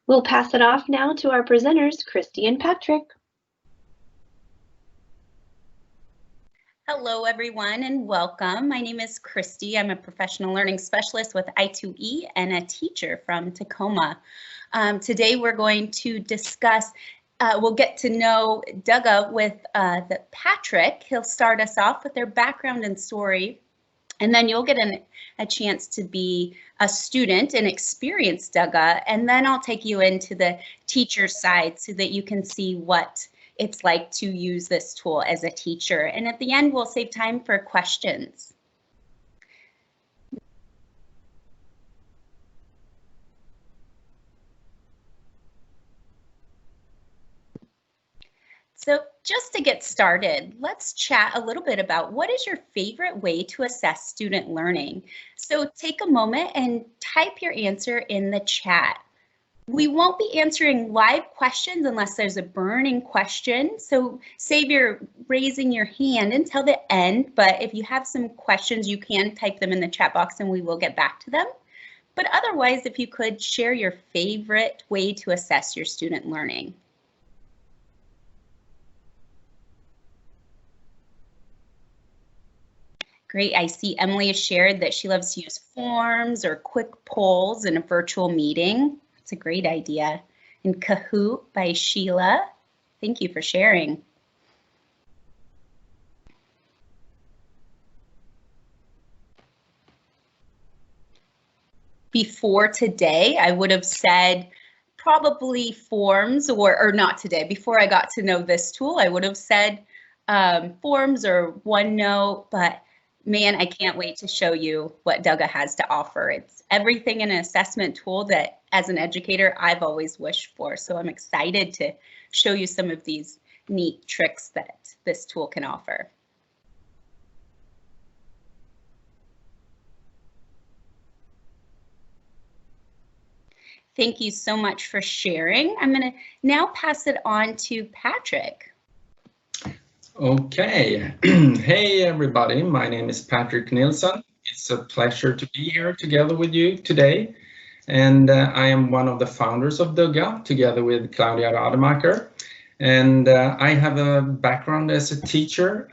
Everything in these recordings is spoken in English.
We'll pass it off now to our presenters, Christy and Patrick. Hello, everyone, and welcome. My name is Christy. I'm a professional learning specialist with I2E and a teacher from Tacoma. Today, we're going to discuss, we'll get to know Dugga with Patrick. He'll start us off with their background and story, and then you'll get a chance to be a student and experience Dugga, and then I'll take you into the teacher side so that you can see what it's like to use this tool as a teacher. And at the end, we'll save time for questions. So just to get started, let's chat a little bit about what is your favorite way to assess student learning. So take a moment and type your answer in the chat. We won't be answering live questions unless there's a burning question. So save your raising your hand until the end. But if you have some questions, you can type them in the chat box and we will get back to them. But otherwise, if you could share your favorite way to assess your student learning. Great, I see Emily has shared that she loves to use forms or quick polls in a virtual meeting. It's a great idea. And Kahoot by Sheila, thank you for sharing. Before today, I would have said probably forms or not today. Before I got to know this tool, I would have said forms or OneNote, but man, I can't wait to show you what Dugga has to offer. It's everything in an assessment tool that, as an educator, I've always wished for. So I'm excited to show you some of these neat tricks that this tool can offer. Thank you so much for sharing. I'm going to now pass it on to Patrick. Okay, hey everybody, my name is Patrick Nilsson. It's a pleasure to be here together with you today. And I am one of the founders of Dugga, together with Claudia Rademacher. And I have a background as a teacher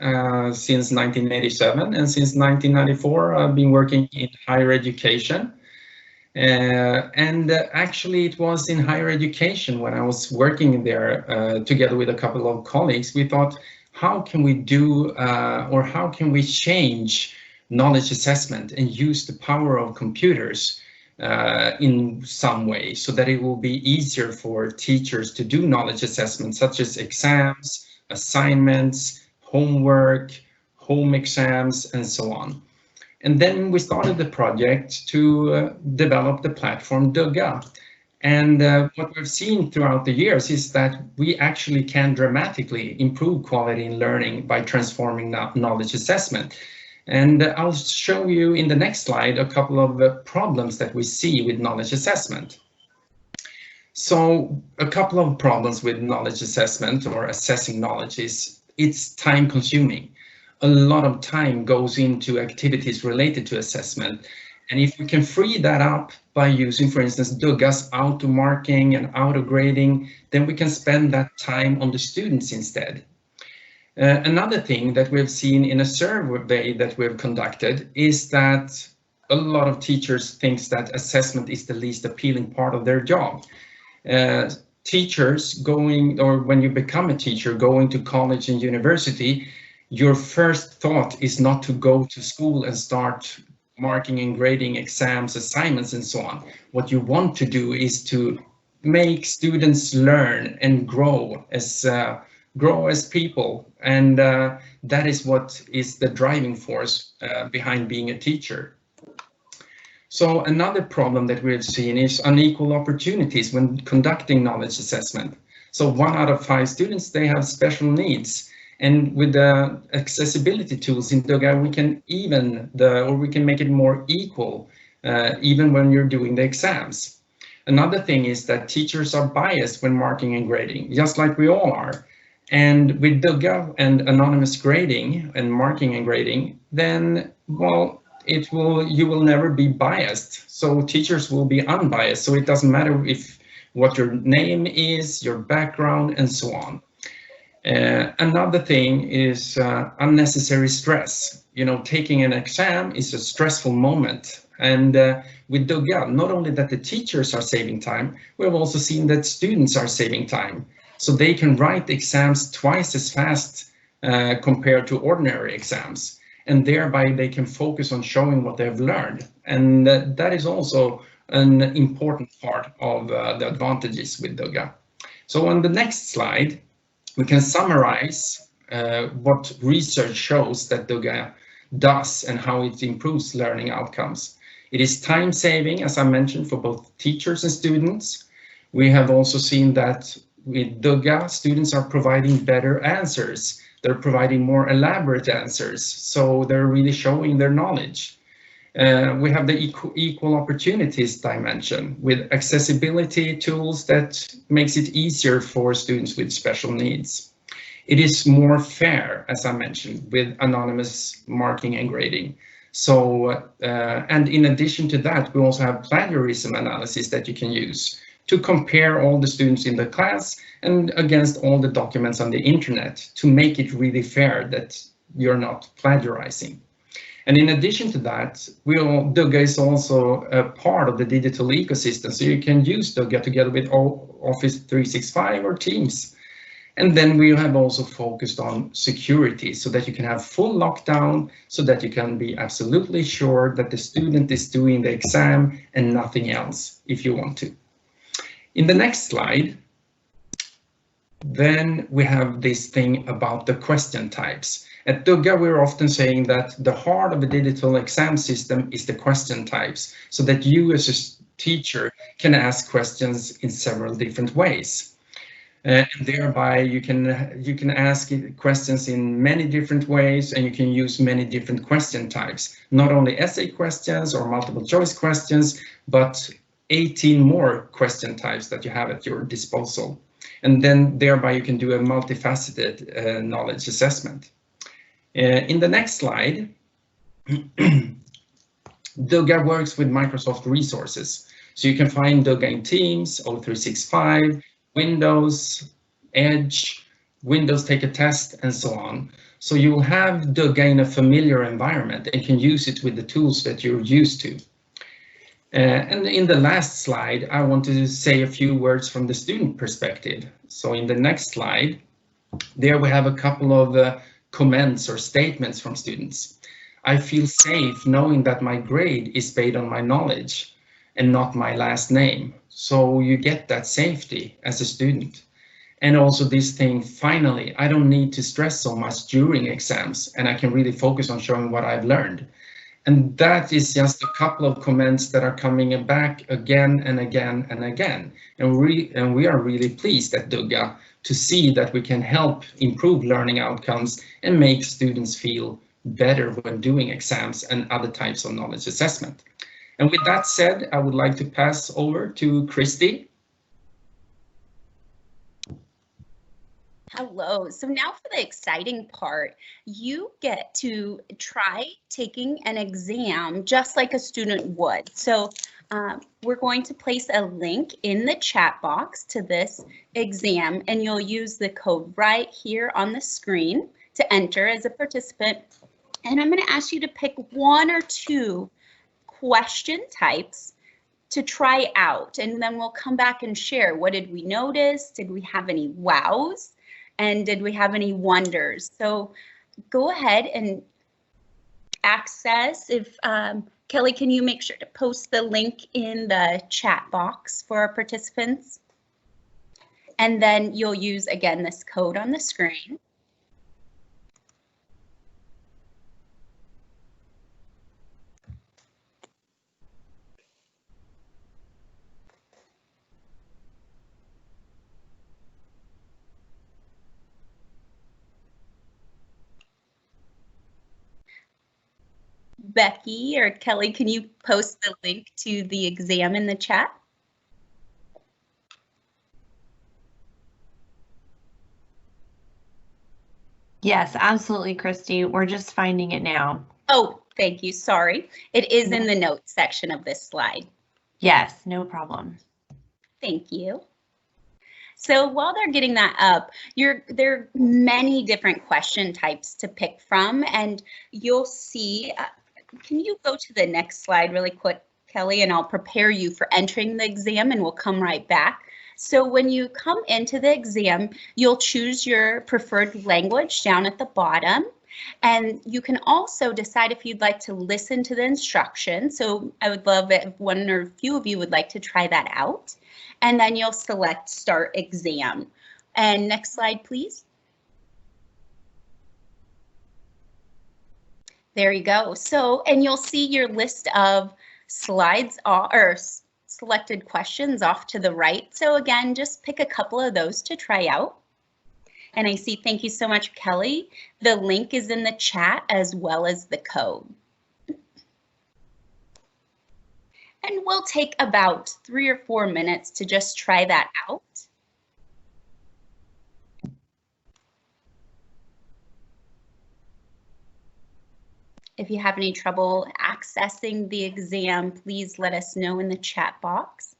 since 1987. And since 1994, I've been working in higher education. Actually, it was in higher education when I was working there together with a couple of colleagues. We thought, how can we do or how can we change knowledge assessment and use the power of computers in some way so that it will be easier for teachers to do knowledge assessment, such as exams, assignments, homework, home exams, and so on. And then we started the project to develop the platform Dugga. And what we've seen throughout the years is that we actually can dramatically improve quality in learning by transforming knowledge assessment. And I'll show you in the next slide a couple of problems that we see with knowledge assessment. So a couple of problems with knowledge assessment or assessing knowledge is it's time consuming. A lot of time goes into activities related to assessment. And if we can free that up by using, for instance, Dugga's auto marking and auto grading, then we can spend that time on the students instead. Another thing that we've seen in a survey that we've conducted is that a lot of teachers think that assessment is the least appealing part of their job. Teachers going, or when you become a teacher, going to college and university, your first thought is not to go to school and start marking and grading exams, assignments, and so on. What you want to do is to make students learn and grow as people, and that is what is the driving force behind being a teacher. So another problem that we've seen is unequal opportunities when conducting knowledge assessment. So 1 out of 5 students, they have special needs. And with the accessibility tools in Dugga, we can we can make it more equal, even when you're doing the exams. Another thing is that teachers are biased when marking and grading, just like we all are. And with Dugga and anonymous grading and marking and grading, then, well, you will never be biased. So teachers will be unbiased. So it doesn't matter if what your name is, your background, and so on. Another thing is unnecessary stress. You know, taking an exam is a stressful moment. And with Dugga, not only that the teachers are saving time, we've also seen that students are saving time. So they can write exams twice as fast compared to ordinary exams. And thereby they can focus on showing what they've learned. And that is also an important part of the advantages with Dugga. So on the next slide, we can summarize what research shows that Dugga does and how it improves learning outcomes. It is time saving, as I mentioned, for both teachers and students. We have also seen that with Dugga, students are providing better answers. They're providing more elaborate answers, so they're really showing their knowledge. We have the equal opportunities dimension with accessibility tools that makes it easier for students with special needs. It is more fair, as I mentioned, with anonymous marking and grading. So, and in addition to that, we also have plagiarism analysis that you can use to compare all the students in the class and against all the documents on the internet to make it really fair that you're not plagiarizing. And in addition to that, Dugga is also a part of the digital ecosystem, so you can use Dugga together with Office 365 or Teams. And then we have also focused on security so that you can have full lockdown, so that you can be absolutely sure that the student is doing the exam and nothing else if you want to. In the next slide, then we have this thing about the question types. At Dugga, we're often saying that the heart of a digital exam system is the question types, so that you as a teacher can ask questions in several different ways. And thereby you can ask questions in many different ways, and you can use many different question types, not only essay questions or multiple choice questions, but 18 more question types that you have at your disposal. And then thereby you can do a multifaceted knowledge assessment. In the next slide, Dugga works with Microsoft resources. So you can find Dugga in Teams, O365, Windows, Edge, Windows Take a Test, and so on. So you'll have Dugga in a familiar environment and can use it with the tools that you're used to. And in the last slide, I want to say a few words from the student perspective. So in the next slide, there we have a couple of comments or statements from students. I feel safe knowing that my grade is based on my knowledge and not my last name. So you get that safety as a student. And also this thing, finally, I don't need to stress so much during exams, and I can really focus on showing what I've learned. And that is just a couple of comments that are coming back again and again and again. And we are really pleased at Dugga to see that we can help improve learning outcomes and make students feel better when doing exams and other types of knowledge assessment. And with that said, I would like to pass over to Christy. Hello. So now for the exciting part, you get to try taking an exam just like a student would. So we're going to place a link in the chat box to this exam, and you'll use the code right here on the screen to enter as a participant. And I'm going to ask you to pick one or two question types to try out, and then we'll come back and share. What did we notice? Did we have any wows? And did we have any wonders? So go ahead and access. If Kelly, can you make sure to post the link in the chat box for our participants? And then you'll use, again, this code on the screen. Becky or Kelly, can you post the link to the exam in the chat? Yes, absolutely, Christy. We're just finding it now. Oh, thank you. Sorry. It is in the notes section of this slide. Yes, no problem. Thank you. So while they're getting that up, there are many different question types to pick from, and you'll see, can you go to the next slide really quick, Kelly, and I'll prepare you for entering the exam and we'll come right back. So when you come into the exam, you'll choose your preferred language down at the bottom. And you can also decide if you'd like to listen to the instructions. So I would love it if one or a few of you would like to try that out. And then you'll select Start Exam. And next slide, please. There you go. So, and you'll see your list of slides or selected questions off to the right. So again, just pick a couple of those to try out. And I see, thank you so much, Kelly. The link is in the chat as well as the code. And we'll take about 3 or 4 minutes to just try that out. If you have any trouble accessing the exam, please let us know in the chat box.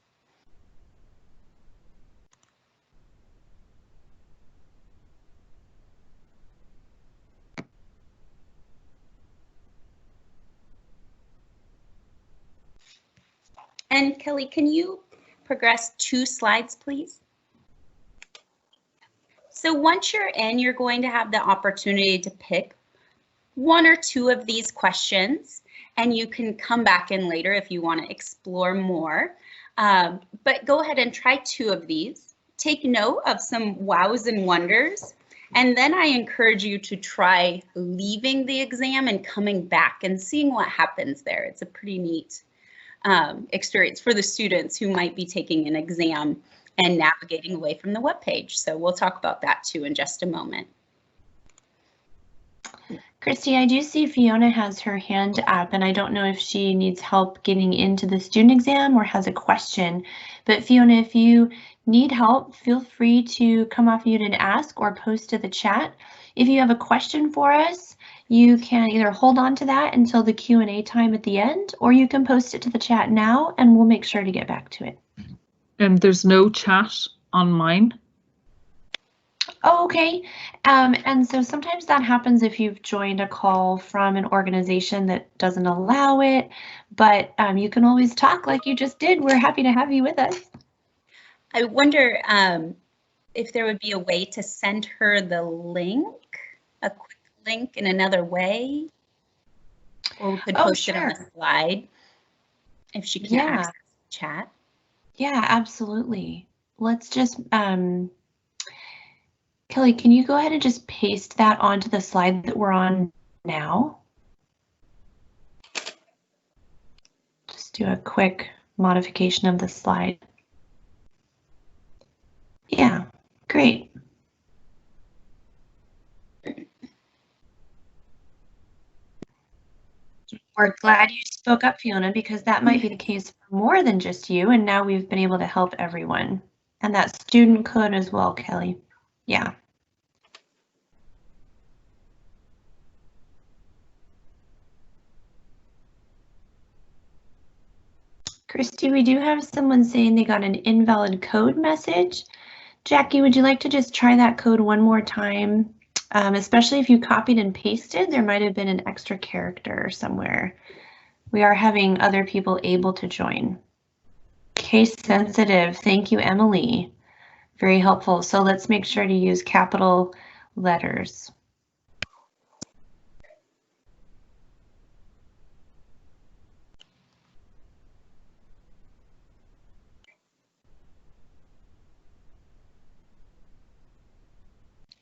And Kelly, can you progress 2 slides, please? So once you're in, you're going to have the opportunity to pick 1 or 2 of these questions, and you can come back in later if you want to explore more. But go ahead and try 2 of these. Take note of some wows and wonders, and then I encourage you to try leaving the exam and coming back and seeing what happens there. It's a pretty neat experience for the students who might be taking an exam and navigating away from the webpage. So we'll talk about that too in just a moment. Christy, I do see Fiona has her hand up, and I don't know if she needs help getting into the student exam or has a question. But Fiona, if you need help, feel free to come off mute and ask or post to the chat. If you have a question for us, you can either hold on to that until the Q&A time at the end, or you can post it to the chat now and we'll make sure to get back to it. There's no chat on mine. Oh, okay. And so sometimes that happens if you've joined a call from an organization that doesn't allow it, but you can always talk like you just did. We're happy to have you with us. I wonder if there would be a way to send her the link, a quick link in another way, or we could post it on the slide if she can access the chat. Yeah, absolutely. Let's just, Kelly, can you go ahead and just paste that onto the slide that we're on now? Just do a quick modification of the slide. Yeah, great. We're glad you spoke up, Fiona, because that might be the case for more than just you, and now we've been able to help everyone. And that student could as well, Kelly. Yeah. Christy, we do have someone saying they got an invalid code message. Jackie, would you like to just try that code one more time? Especially if you copied and pasted, there might have been an extra character somewhere. We are having other people able to join. Case sensitive. Thank you, Emily. Very helpful. So let's make sure to use capital letters.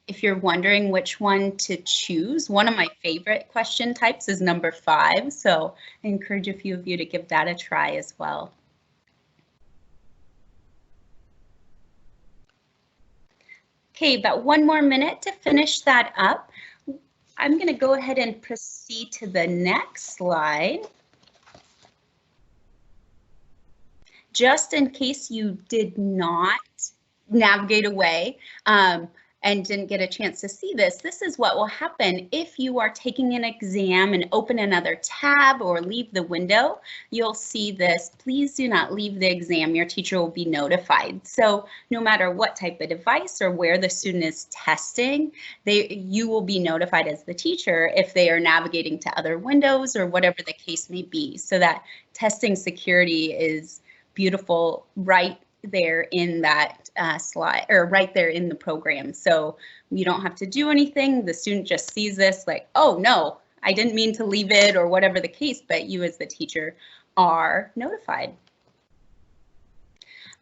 If you're wondering which one to choose, one of my favorite question types is number 5. So I encourage a few of you to give that a try as well. Okay, about 1 more minute to finish that up. I'm going to go ahead and proceed to the next slide. Just in case you did not navigate away, and didn't get a chance to see this, this is what will happen if you are taking an exam and open another tab or leave the window. You'll see this, please do not leave the exam. Your teacher will be notified. So no matter what type of device or where the student is testing, you will be notified as the teacher if they are navigating to other windows or whatever the case may be. So that testing security is beautiful right there in that slide, or right there in the program. So you don't have to do anything. The student just sees this like, oh no, I didn't mean to leave it, or whatever the case, but you as the teacher are notified.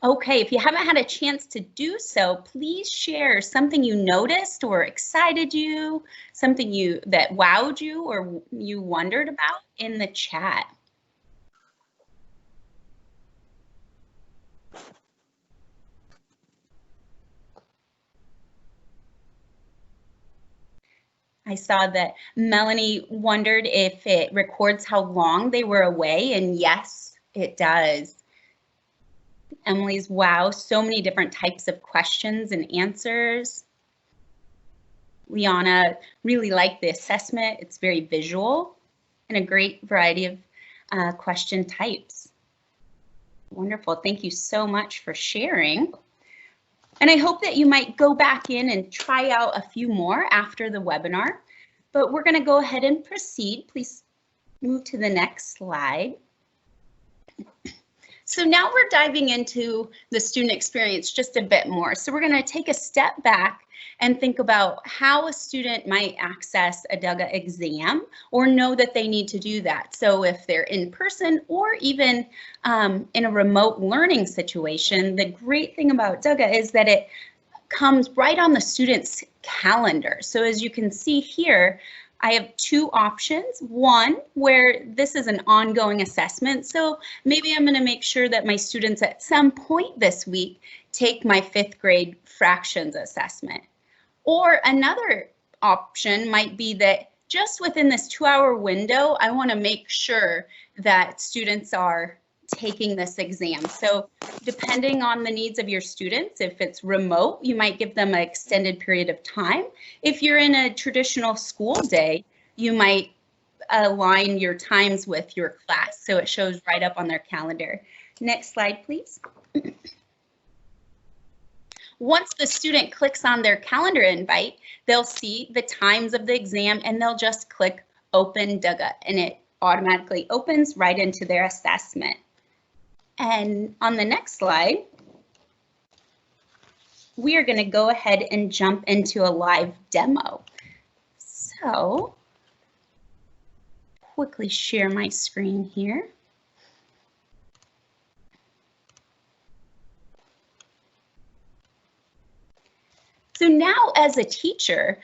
Okay, if you haven't had a chance to do so, please share something you noticed or excited you, something that wowed you or you wondered about in the chat. I saw that Melanie wondered if it records how long they were away, and yes, it does. Emily's, wow, so many different types of questions and answers. Liana really liked the assessment. It's very visual and a great variety of question types. Wonderful, thank you so much for sharing. And I hope that you might go back in and try out a few more after the webinar, but we're going to go ahead and proceed. Please move to the next slide. So now we're diving into the student experience just a bit more. So we're going to take a step back and think about how a student might access a Dugga exam or know that they need to do that. So if they're in person or even in a remote learning situation, the great thing about Dugga is that it comes right on the student's calendar. So as you can see here, I have two options. One, where this is an ongoing assessment. So maybe I'm going to make sure that my students at some point this week take my 5th grade fractions assessment. Or another option might be that just within this 2-hour window, I want to make sure that students are taking this exam. So depending on the needs of your students, if it's remote, you might give them an extended period of time. If you're in a traditional school day, you might align your times with your class so it shows right up on their calendar. Next slide, please. Once the student clicks on their calendar invite, they'll see the times of the exam and they'll just click Open Dugga and it automatically opens right into their assessment. And on the next slide, we are going to go ahead and jump into a live demo. So, quickly share my screen here. So now as a teacher,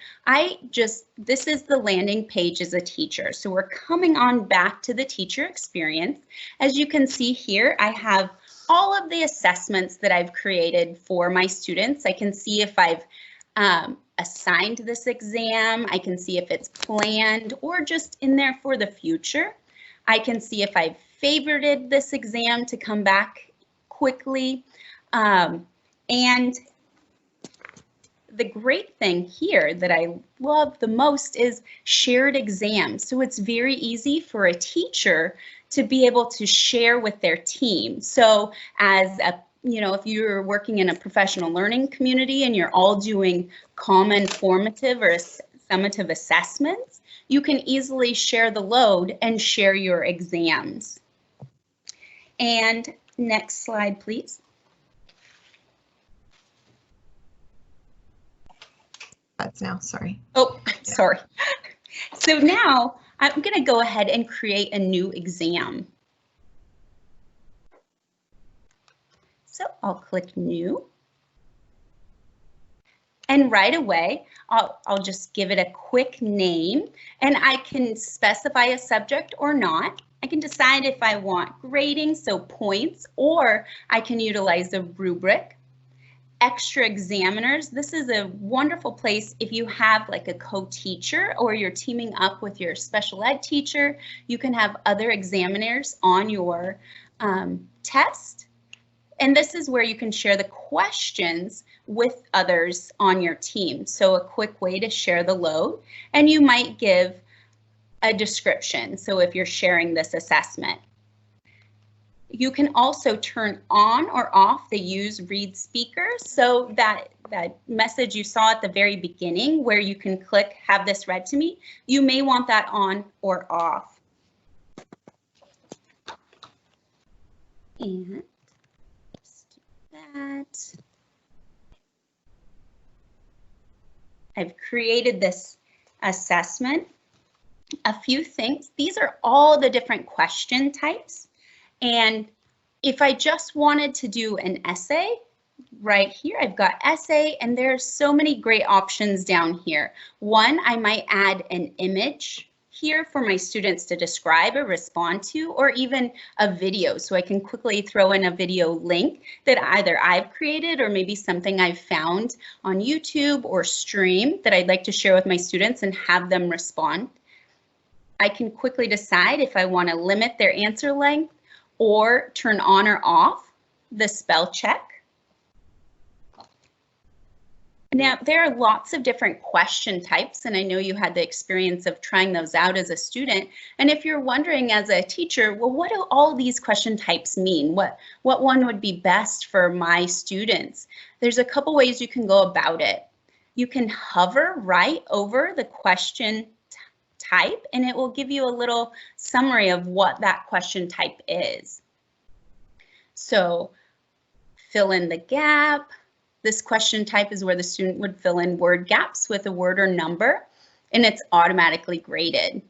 this is the landing page as a teacher. So we're coming on back to the teacher experience. As you can see here, I have all of the assessments that I've created for my students. I can see if I've assigned this exam. I can see if it's planned or just in there for the future. I can see if I've favorited this exam to come back quickly. And the great thing here that I love the most is shared exams. So it's very easy for a teacher to be able to share with their team. So as if you're working in a professional learning community and you're all doing common formative or summative assessments, you can easily share the load and share your exams. And next slide, please. That's now, sorry. Oh, sorry. So now I'm going to go ahead and create a new exam. So I'll click new. And right away, I'll just give it a quick name and I can specify a subject or not. I can decide if I want grading, so points, or I can utilize a rubric. Extra examiners, this is a wonderful place if you have like a co-teacher or you're teaming up with your special ed teacher. You can have other examiners on your test. And this is where you can share the questions with others on your team. So a quick way to share the load, and you might give a description. So if you're sharing this assessment, you can also turn on or off the use read speaker. So that message you saw at the very beginning where you can click have this read to me, you may want that on or off. And let's do that. I've created this assessment. A few things. These are all the different question types. And if I just wanted to do an essay, right here, I've got essay, and there's so many great options down here. One, I might add an image here for my students to describe or respond to, or even a video. So I can quickly throw in a video link that either I've created or maybe something I've found on YouTube or stream that I'd like to share with my students and have them respond. I can quickly decide if I want to limit their answer length or turn on or off the spell check. Now, there are lots of different question types, and I know you had the experience of trying those out as a student. And if you're wondering as a teacher, well, what do all these question types mean? What one would be best for my students? There's a couple ways you can go about it. You can hover right over the question type, and it will give you a little summary of what that question type is. So fill in the gap. This question type is where the student would fill in word gaps with a word or number, and it's automatically graded.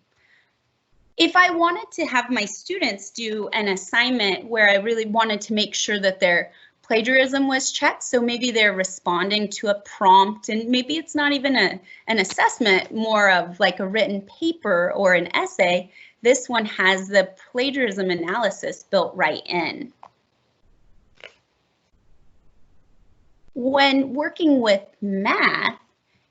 If I wanted to have my students do an assignment where I really wanted to make sure that their plagiarism was checked, so maybe they're responding to a prompt, and maybe it's not even an assessment, more of like a written paper or an essay, this one has the plagiarism analysis built right in. When working with math,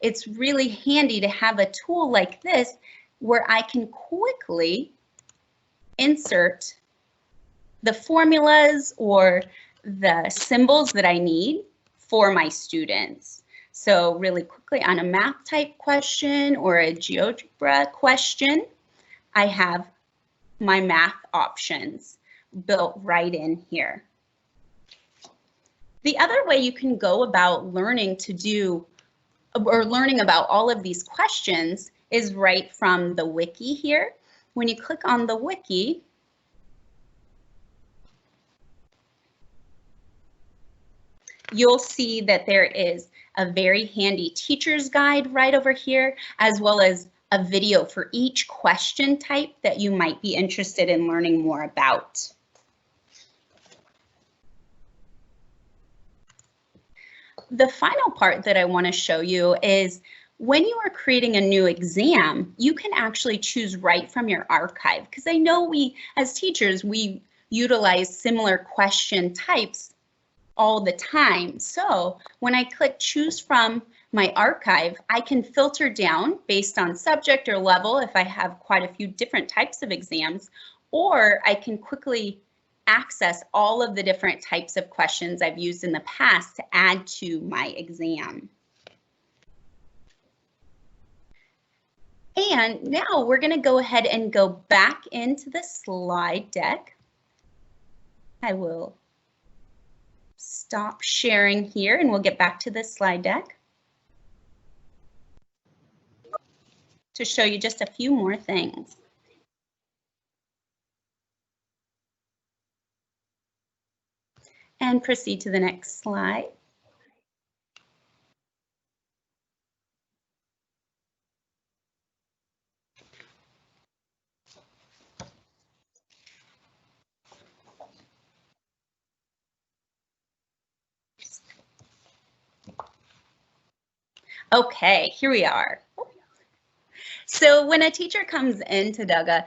it's really handy to have a tool like this where I can quickly insert the formulas or the symbols that I need for my students. So really quickly on a math type question or a GeoGebra question, I have my math options built right in here. The other way you can go about learning to do or learning about all of these questions is right from the wiki here. When you click on the wiki, you'll see that there is a very handy teacher's guide right over here, as well as a video for each question type that you might be interested in learning more about. The final part that I want to show you is when you are creating a new exam, you can actually choose right from your archive, because I know we, as teachers, we utilize similar question types all the time. So when I click choose from my archive, I can filter down based on subject or level if I have quite a few different types of exams, or I can quickly access all of the different types of questions I've used in the past to add to my exam. And now we're going to go ahead and go back into the slide deck. I will stop sharing here and we'll get back to the slide deck to show you just a few more things. And proceed to the next slide. Okay, here we are. So when a teacher comes into Dugga,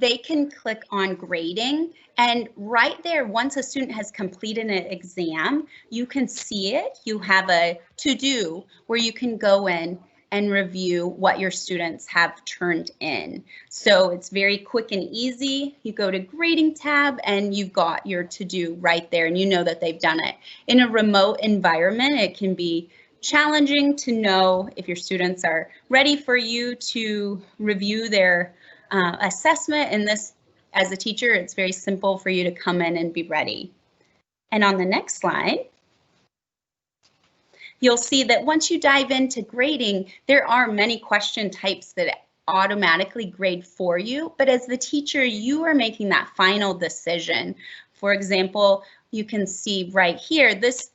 they can click on grading, and right there, once a student has completed an exam, you can see it. You have a to-do where you can go in and review what your students have turned in. So it's very quick and easy. You go to grading tab and you've got your to-do right there and you know that they've done it. In a remote environment, it can be challenging to know if your students are ready for you to review their assessment. And this, as a teacher, it's very simple for you to come in and be ready. And on the next slide, you'll see that once you dive into grading, there are many question types that automatically grade for you, but as the teacher, you are making that final decision. For example, you can see right here, this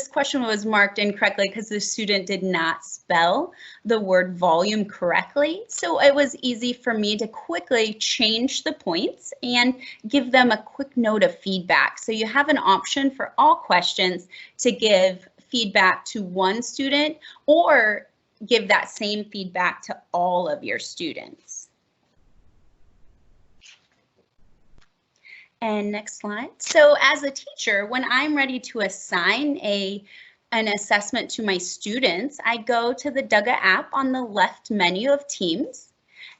question was marked incorrectly because the student did not spell the word volume correctly. So it was easy for me to quickly change the points and give them a quick note of feedback. So you have an option for all questions to give feedback to one student or give that same feedback to all of your students. And next slide. So as a teacher, when I'm ready to assign an assessment to my students, I go to the Dugga app on the left menu of Teams,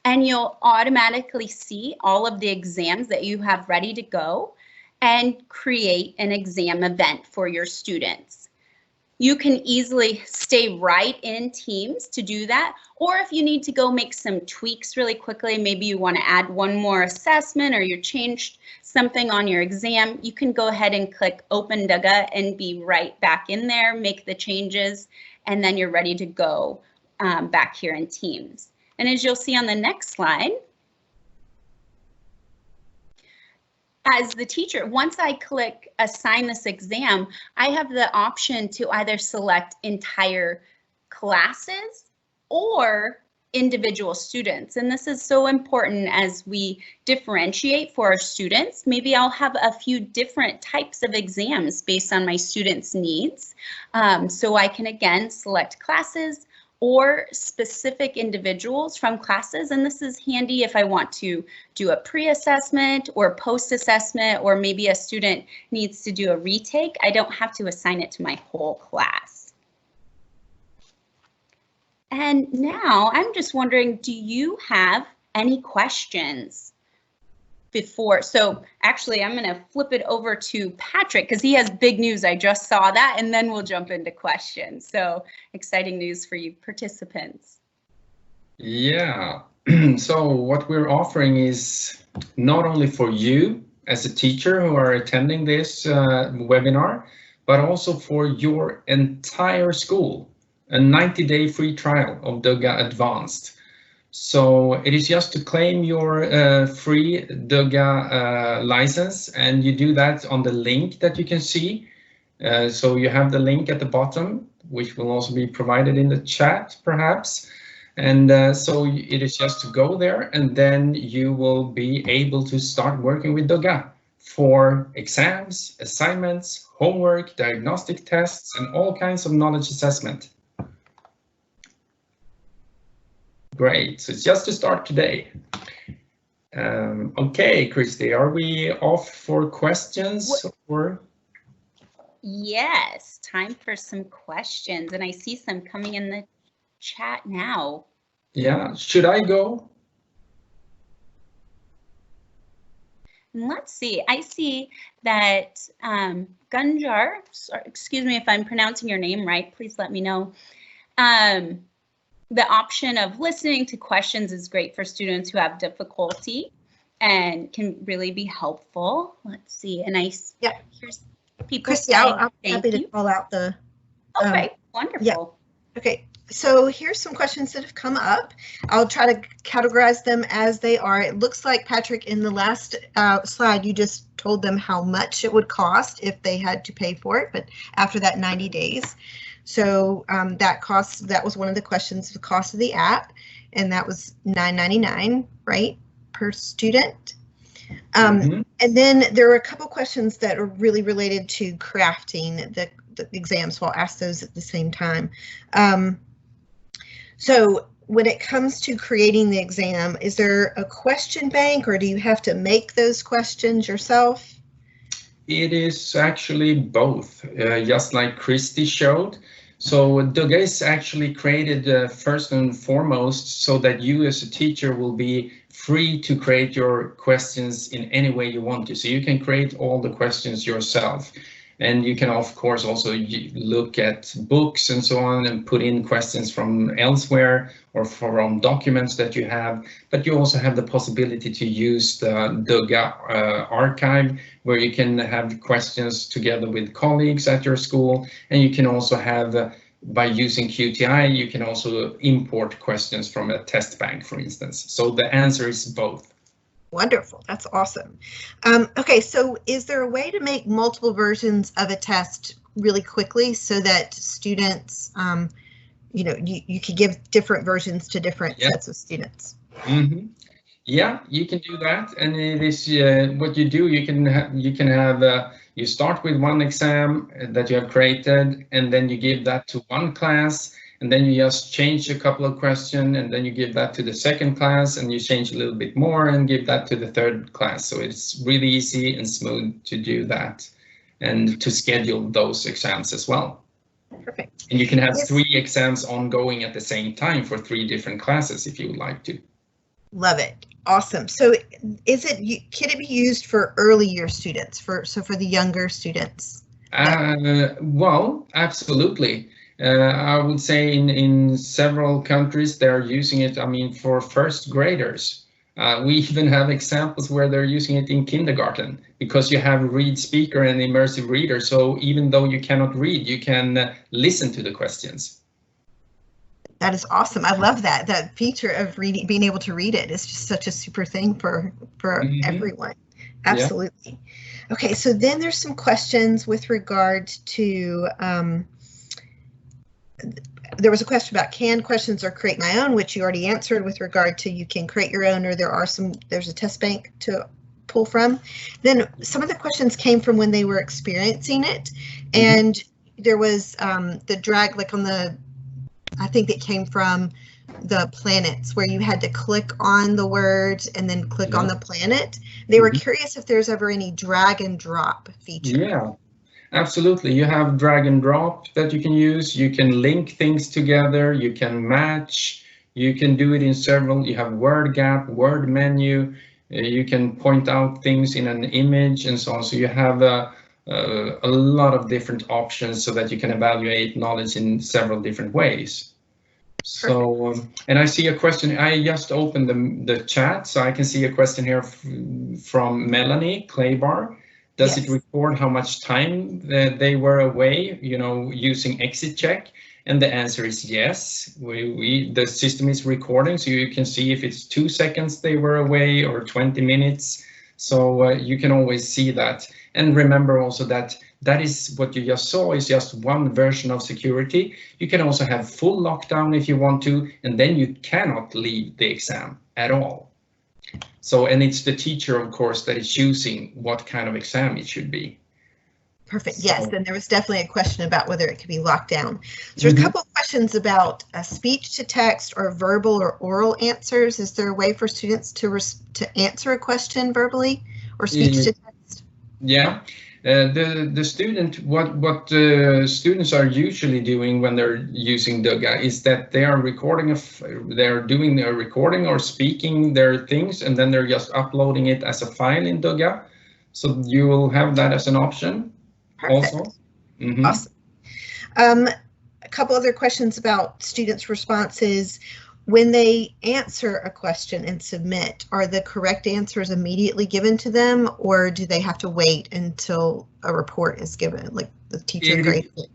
and you'll automatically see all of the exams that you have ready to go and create an exam event for your students. You can easily stay right in Teams to do that, or if you need to go make some tweaks really quickly, maybe you want to add one more assessment or you changed something on your exam, you can go ahead and click Open Dugga and be right back in there, make the changes, and then you're ready to go back here in Teams. And as you'll see on the next slide, as the teacher, once I click assign this exam, I have the option to either select entire classes or individual students. And this is so important as we differentiate for our students. Maybe I'll have a few different types of exams based on my students' needs. So I can again select classes or specific individuals from classes. And this is handy if I want to do a pre-assessment or post-assessment, or maybe a student needs to do a retake. I don't have to assign it to my whole class. And now I'm just wondering, do you have any questions before? So actually, I'm going to flip it over to Patrick because he has big news. I just saw that, and then we'll jump into questions. So exciting news for you participants. Yeah, so what we're offering is not only for you as a teacher who are attending this webinar, but also for your entire school, a 90-day free trial of Dugga Advanced. So it is just to claim your free Dugga license, and you do that on the link that you can see. So you have the link at the bottom, which will also be provided in the chat perhaps. And so it is just to go there, and then you will be able to start working with Dugga for exams, assignments, homework, diagnostic tests, and all kinds of knowledge assessment. Great, so it's just to start today. Okay, Christy, are we off for questions? Or? Yes, time for some questions, and I see some coming in the chat now. Yeah, should I go? Let's see, I see that Gunjar, excuse me if I'm pronouncing your name right, please let me know. The option of listening to questions is great for students who have difficulty and can really be helpful. Let's see, and here's people Christy, saying I'm happy to call out the. Okay, wonderful. Yeah. Okay, so here's some questions that have come up. I'll try to categorize them as they are. It looks like, Patrick, in the last slide, you just told them how much it would cost if they had to pay for it, but after that 90 days. So that was one of the questions, the cost of the app, and that was $9.99, right, per student. And then there are a couple questions that are really related to crafting the exams, so I'll ask those at the same time. So when it comes to creating the exam, is there a question bank, or do you have to make those questions yourself? It is actually both, just like Christy showed. So Dugga is actually created first and foremost so that you as a teacher will be free to create your questions in any way you want to. So you can create all the questions yourself. And you can, of course, also look at books and so on and put in questions from elsewhere or from documents that you have. But you also have the possibility to use the Dugga archive, where you can have questions together with colleagues at your school. And you can also have, by using QTI, you can also import questions from a test bank, for instance. So the answer is both. Wonderful. That's awesome. Okay, so is there a way to make multiple versions of a test really quickly so that students, you know, you could give different versions to different sets of students? Mm-hmm. Yeah, you can do that. And it is what you do. You can have you start with one exam that you have created, and then you give that to one class. And then you just change a couple of questions, and then you give that to the second class, and you change a little bit more and give that to the third class. So it's really easy and smooth to do that and to schedule those exams as well. Perfect. And you can have 3 exams ongoing at the same time for 3 different classes if you would like to. Love it. Awesome. So can it be used for early year students, for the younger students? Well, absolutely. I would say in several countries they're using it, I mean, for first graders. We even have examples where they're using it in kindergarten, because you have read speaker and immersive reader. So even though you cannot read, you can listen to the questions. That is awesome. I love that feature of reading, being able to read it. It's just such a super thing for everyone. Absolutely. Yeah. Okay, so then there's some questions with regard to there was a question about canned questions or create my own, which you already answered with regard to you can create your own, or there's a test bank to pull from. Then some of the questions came from when they were experiencing it, and there was the drag, like on the, I think it came from the planets, where you had to click on the words and then click on the planet. They were curious if there's ever any drag and drop feature. Yeah. Absolutely. You have drag and drop that you can use. You can link things together. You can match. You can do it in several. You have word gap, word menu. You can point out things in an image and so on. So you have a lot of different options so that you can evaluate knowledge in several different ways. So, and I see a question. I just opened the chat, so I can see a question here from Melanie Claybar. Does it record how much time they were away, you know, using exit check? And the answer is yes. The system is recording, so you can see if it's 2 seconds they were away or 20 minutes. So you can always see that. And remember also that is what you just saw is just one version of security. You can also have full lockdown if you want to, and then you cannot leave the exam at all. So, and it's the teacher, of course, that is choosing what kind of exam it should be. Perfect. So, yes, and there was definitely a question about whether it could be locked down. So there's a couple of questions about speech to text or verbal or oral answers. Is there a way for students to answer a question verbally or speech to text? Yeah. The student, what students are usually doing when they're using Dugga is that they are they're doing a recording or speaking their things, and then they're just uploading it as a file in Dugga. So you will have that as an option. Perfect. Also. Awesome. A couple other questions about students' responses. When they answer a question and submit, are the correct answers immediately given to them, or do they have to wait until a report is given, like the teacher grades it?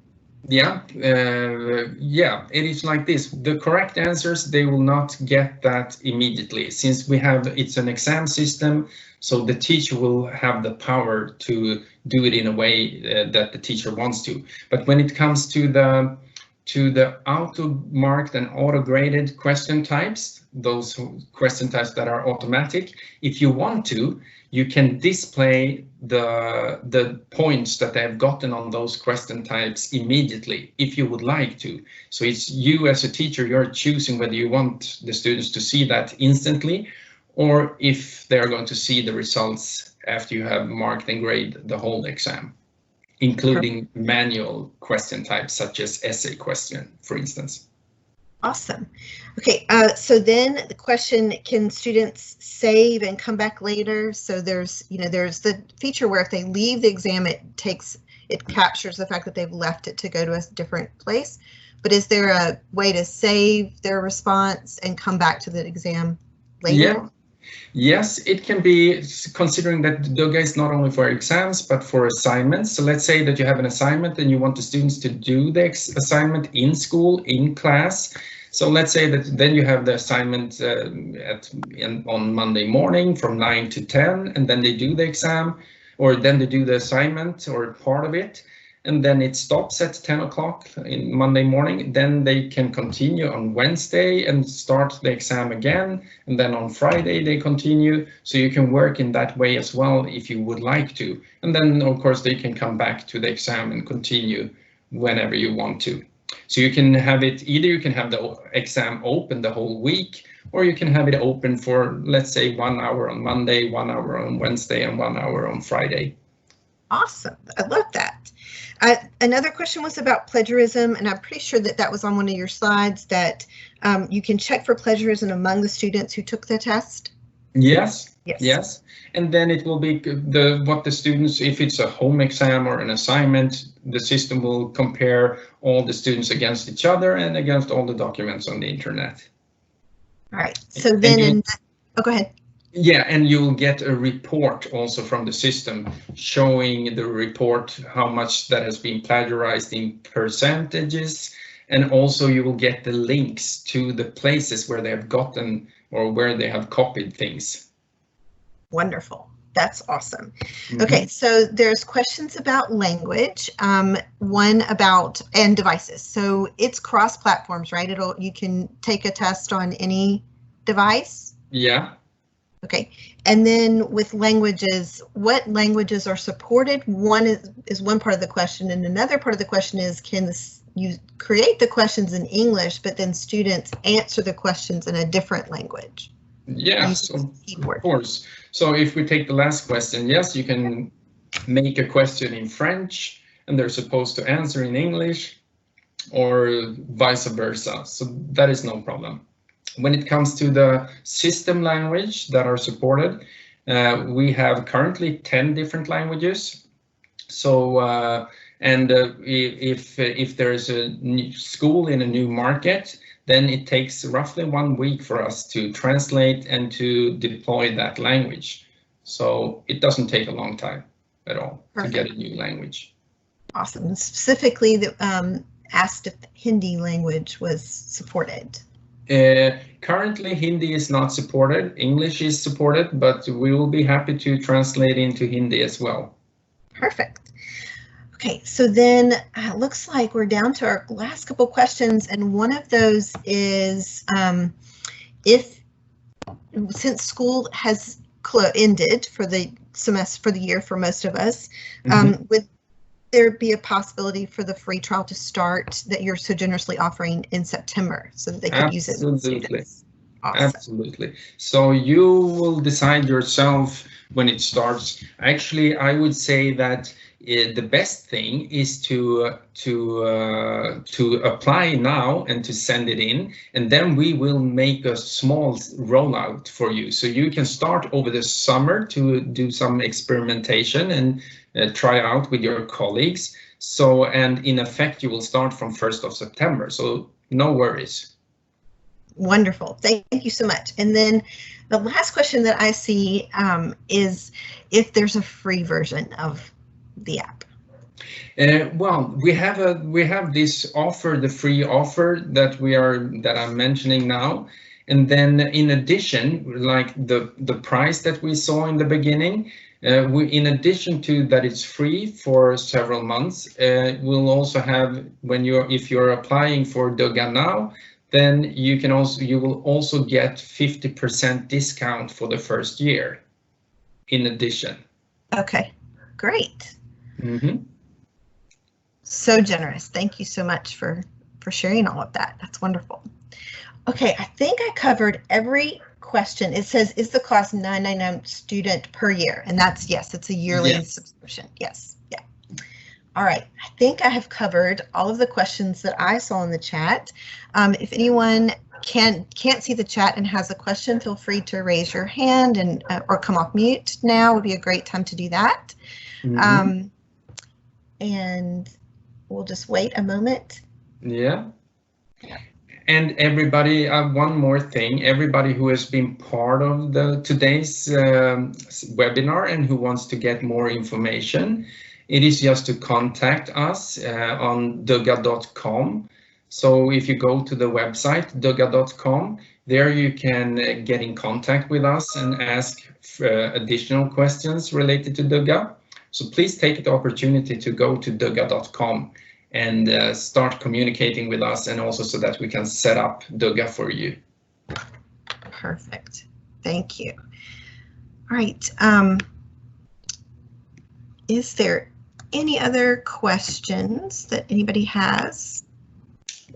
Yeah, it is like this. The correct answers, they will not get that immediately, since it's an exam system, so the teacher will have the power to do it in a way that the teacher wants to. But when it comes to the auto-marked and auto-graded question types, those question types that are automatic, if you want to, you can display the points that they have gotten on those question types immediately, if you would like to. So it's you as a teacher, you're choosing whether you want the students to see that instantly, or if they're going to see the results after you have marked and graded the whole exam. including manual question types such as essay question, for instance. Awesome. Okay, so then the question, can students save and come back later? So there's the feature where if they leave the exam, it captures the fact that they've left it to go to a different place. But is there a way to save their response and come back to the exam later? Yeah. Yes, it can be, considering that Dugga is not only for exams, but for assignments. So let's say that you have an assignment and you want the students to do the assignment in school, in class. So let's say that then you have the assignment on Monday morning from 9 to 10, and then they do the exam, or then they do the assignment or part of it. And then it stops at 10 o'clock in Monday morning. Then they can continue on Wednesday and start the exam again. And then on Friday they continue. So you can work in that way as well if you would like to. And then of course they can come back to the exam and continue whenever you want to. So you can have it, either you can have the exam open the whole week, or you can have it open for, let's say, 1 hour on Monday, 1 hour on Wednesday, and 1 hour on Friday. Awesome. I love that. Another question was about plagiarism, and I'm pretty sure that that was on one of your slides, that you can check for plagiarism among the students who took the test. Yes. Yes. And then it will be what the students, if it's a home exam or an assignment, the system will compare all the students against each other and against all the documents on the internet. All right. So then, go ahead. Yeah, and you'll get a report also from the system showing the report how much that has been plagiarized in percentages, and also you will get the links to the places where they have gotten or where they have copied things. Wonderful. That's awesome. Okay, so there's questions about language, one about and devices. So it's cross platforms, right? You can take a test on any device. Yeah. Okay, and then with languages, what languages are supported? One is one part of the question, and another part of the question is, can you create the questions in English, but then students answer the questions in a different language? Yes, of course. So if we take the last question, yes, you can make a question in French, and they're supposed to answer in English, or vice versa. So that is no problem. When it comes to the system language that are supported, we have currently 10 different languages. So, if there is a new school in a new market, then it takes roughly 1 week for us to translate and to deploy that language. So it doesn't take a long time at all. Perfect. To get a new language. Awesome. Specifically, asked if Hindi language was supported. Currently, Hindi is not supported. English is supported, but we will be happy to translate into Hindi as well. Perfect. Okay, so then it looks like we're down to our last couple questions, and one of those is since school has ended for the semester, for the year for most of us, would there be a possibility for the free trial to start that you're so generously offering in September so that they could use it with students? Awesome. Absolutely. So you will decide yourself when it starts. Actually, I would say that the best thing is to apply now and to send it in, and then we will make a small rollout for you. So you can start over the summer to do some experimentation and try out with your colleagues. So, and in effect, you will start from 1st of September. So no worries. Wonderful. Thank you so much. And then the last question that I see is if there's a free version of the app. Well, we have this offer, the free offer that I'm mentioning now. And then in addition, like the price that we saw in the beginning, in addition to that it's free for several months, we'll also have, if you're applying for Dugga now, then you will also get 50% discount for the first year in addition. Okay, great. So generous. Thank you so much for sharing all of that. That's wonderful. Okay, I think I covered every question. It says, is the cost $9.99 student per year? And that's, yes, it's a yearly subscription. Yes, yeah. All right, I think I have covered all of the questions that I saw in the chat. If anyone can't see the chat and has a question, feel free to raise your hand and or come off mute. Now would be a great time to do that. And we'll just wait a moment. Yeah. And everybody, one more thing, everybody who has been part of today's webinar and who wants to get more information, it is just to contact us on dugga.com. So if you go to the website, dugga.com, there you can get in contact with us and ask additional questions related to Dugga. So please take the opportunity to go to dugga.com and start communicating with us, and also so that we can set up Dugga for you. Perfect. Thank you. All right. Is there any other questions that anybody has?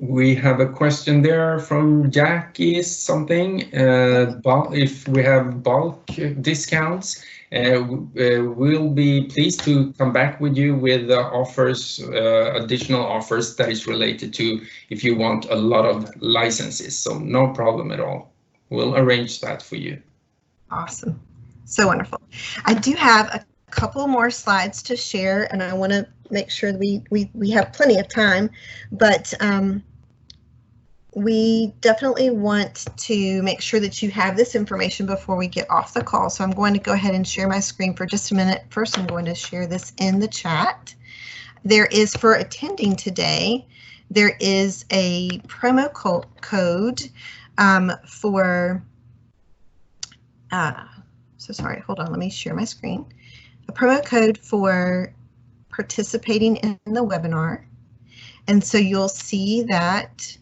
We have a question there from Jackie something. If we have bulk discounts, we'll be pleased to come back with you with offers, additional offers that is related to if you want a lot of licenses. So no problem at all. We'll arrange that for you. Awesome. So wonderful. I do have a couple more slides to share, and I want to make sure we have plenty of time, but we definitely want to make sure that you have this information before we get off the call. So I'm going to go ahead and share my screen for just a minute. First, I'm going to share this in the chat. There is, for attending today, there is a promo code for, so sorry, hold on, let me share my screen. A promo code for participating in the webinar. And so you'll see that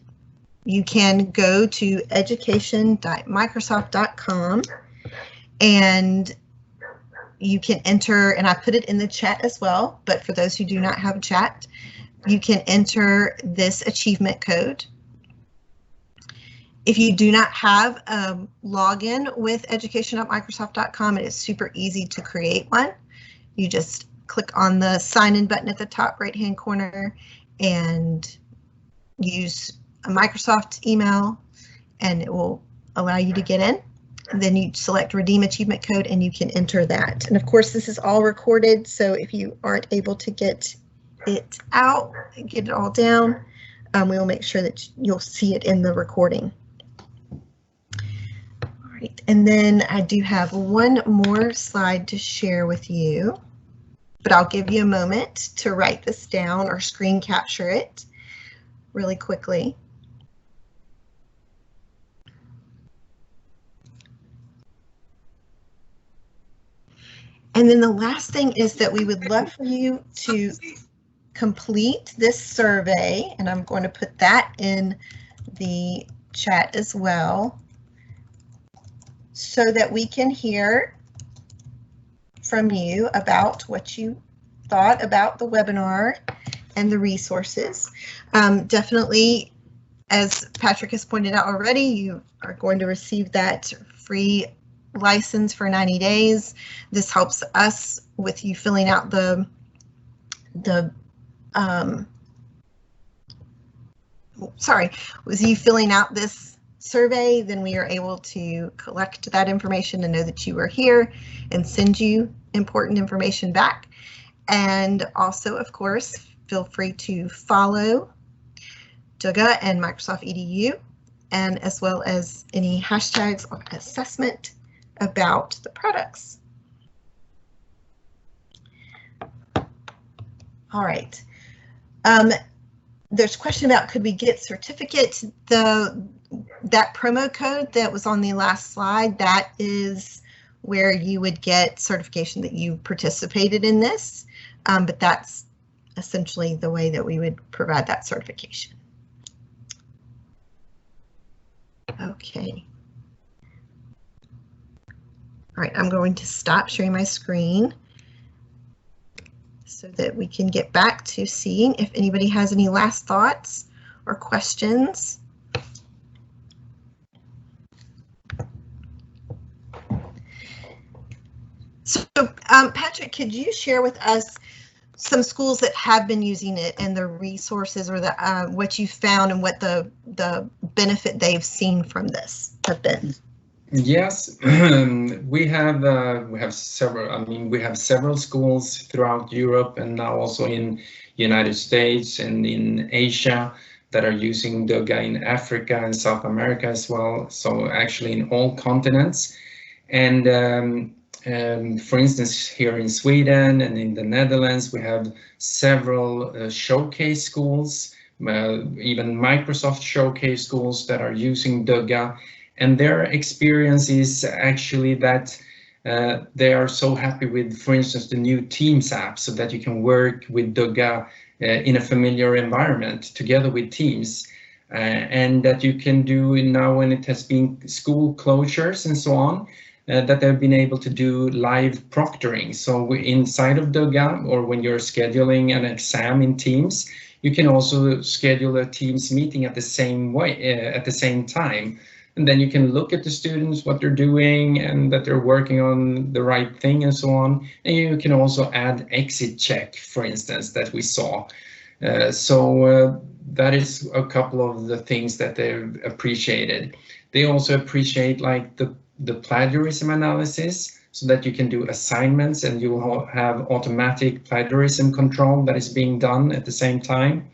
you can go to education.microsoft.com and you can enter, and I put it in the chat as well, but for those who do not have a chat, you can enter this achievement code. If you do not have a login with education.microsoft.com, it is super easy to create one. You just click on the sign in button at the top right hand corner and use a Microsoft email, and it will allow you to get in. And then you select redeem achievement code and you can enter that. And of course, this is all recorded, so if you aren't able to get it out, get it all down, we will make sure that you'll see it in the recording. All right, and then I do have one more slide to share with you, but I'll give you a moment to write this down or screen capture it really quickly. And then the last thing is that we would love for you to complete this survey, and I'm going to put that in the chat as well, so that we can hear from you about what you thought about the webinar and the resources. Definitely, as Patrick has pointed out already, you are going to receive that free license for 90 days. This helps us with you filling out with you filling out this survey, then we are able to collect that information and know that you are here and send you important information back. And also, of course, feel free to follow Dugga and Microsoft EDU, and as well as any hashtags of assessment about the products. All right. There's a question about could we get certificate? That promo code that was on the last slide, that is where you would get certification that you participated in this, but that's essentially the way that we would provide that certification. Okay. All right, I'm going to stop sharing my screen so that we can get back to seeing if anybody has any last thoughts or questions. So, Patrick, could you share with us some schools that have been using it and the resources or the what you found and what the benefit they've seen from this have been. Yes, we have several. I mean, we have several schools throughout Europe and now also in United States and in Asia that are using Dugga, in Africa and South America as well. So actually in all continents. And for instance, here in Sweden and in the Netherlands, we have several showcase schools, even Microsoft showcase schools that are using Dugga. And their experience is actually that they are so happy with, for instance, the new Teams app, so that you can work with Dugga in a familiar environment together with Teams. And that you can do now when it has been school closures and so on, that they've been able to do live proctoring. So inside of Dugga, or when you're scheduling an exam in Teams, you can also schedule a Teams meeting at the same time. And then you can look at the students, what they're doing, and that they're working on the right thing and so on. And you can also add exit check, for instance, that we saw. So that is a couple of the things that they've appreciated. They also appreciate like the plagiarism analysis, so that you can do assignments and you will have automatic plagiarism control that is being done at the same time.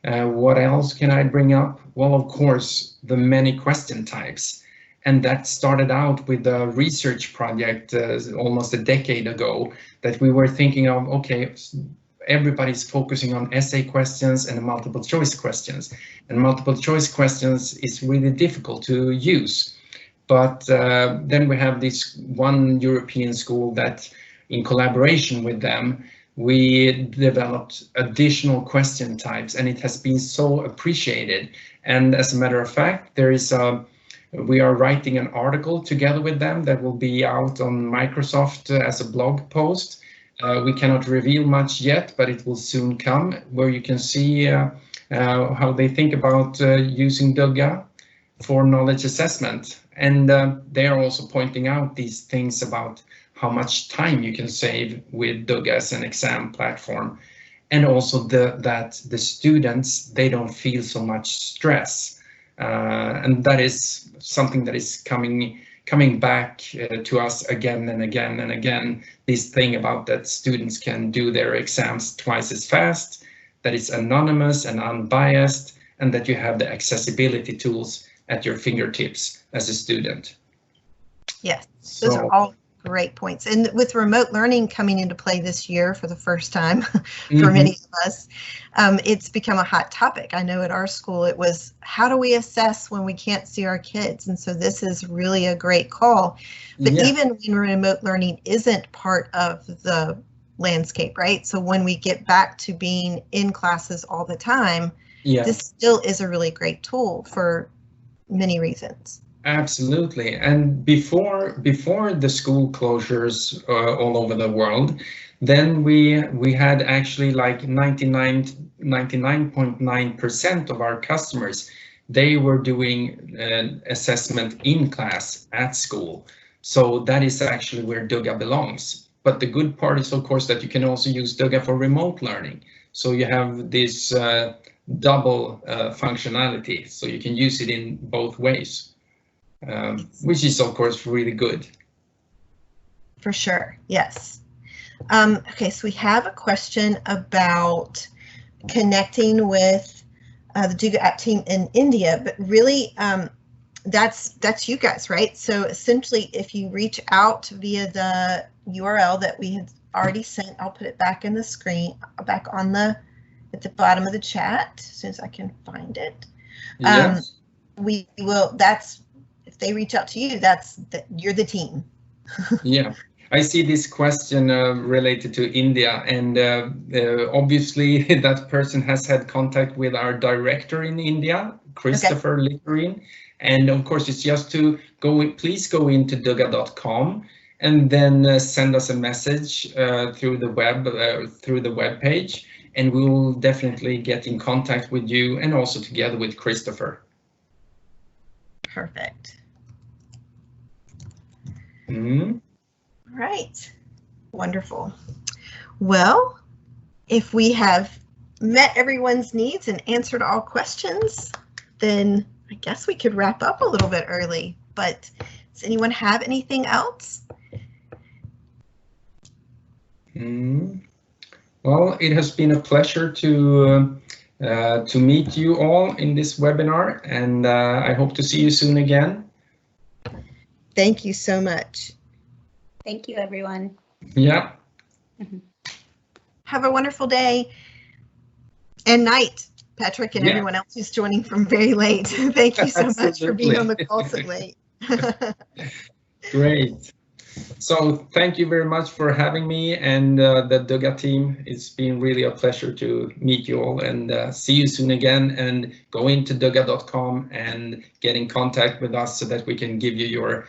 What else can I bring up? Well, of course, the many question types. And that started out with a research project almost a decade ago, that we were thinking of, okay, everybody's focusing on essay questions and multiple choice questions. And multiple choice questions is really difficult to use. But then we have this one European school that, in collaboration with them, we developed additional question types, and it has been so appreciated. And as a matter of fact, we are writing an article together with them that will be out on Microsoft as a blog post. We cannot reveal much yet, but it will soon come, where you can see how they think about using Dugga for knowledge assessment. And they are also pointing out these things about how much time you can save with Dugga as an exam platform. And also that the students, they don't feel so much stress. And that is something that is coming back to us again and again and again. This thing about that students can do their exams twice as fast, that it's anonymous and unbiased, and that you have the accessibility tools at your fingertips as a student. Yes, those are all great points. And with remote learning coming into play this year for the first time for many of us, it's become a hot topic. I know at our school it was, how do we assess when we can't see our kids? And so this is really a great call. But even when remote learning isn't part of the landscape, right? So when we get back to being in classes all the time, this still is a really great tool for many reasons. Absolutely. And before the school closures all over the world, then we had actually like 99.9% of our customers, they were doing assessment in class at school. So that is actually where Dugga belongs. But the good part is, of course, that you can also use Dugga for remote learning. So you have this double functionality, so you can use it in both ways. Which is, of course, really good. For sure, yes. Okay, so we have a question about connecting with the Dugga app team in India, but really that's you guys, right? So essentially, if you reach out via the URL that we had already sent, I'll put it back in the screen, back on at the bottom of the chat, as soon as I can find it. Yes. We will, if they reach out to you, you're the team. Yeah, I see this question related to India, and obviously that person has had contact with our director in India, Christopher Litterin. And of course, it's just to please go into Dugga.com and then send us a message through the web page, and we will definitely get in contact with you, and also together with Christopher. Perfect. Mm-hmm. Right. Wonderful. Well, if we have met everyone's needs and answered all questions, then I guess we could wrap up a little bit early. But does anyone have anything else? Well, it has been a pleasure to meet you all in this webinar, and I hope to see you soon again. Thank you so much. Thank you, everyone. Yeah. Have a wonderful day and night, Patrick, and everyone else who's joining from very late. Thank you so much for being on the call so late. Great. So thank you very much for having me and the Dugga team. It's been really a pleasure to meet you all, and see you soon again. And go into Dugga.com and get in contact with us so that we can give you your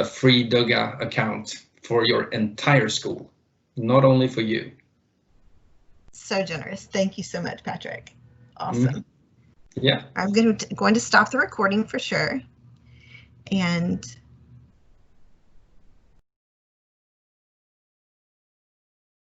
free Dugga account for your entire school, not only for you. So generous. Thank you so much, Patrick. Awesome. Yeah. I'm going to stop the recording for sure. And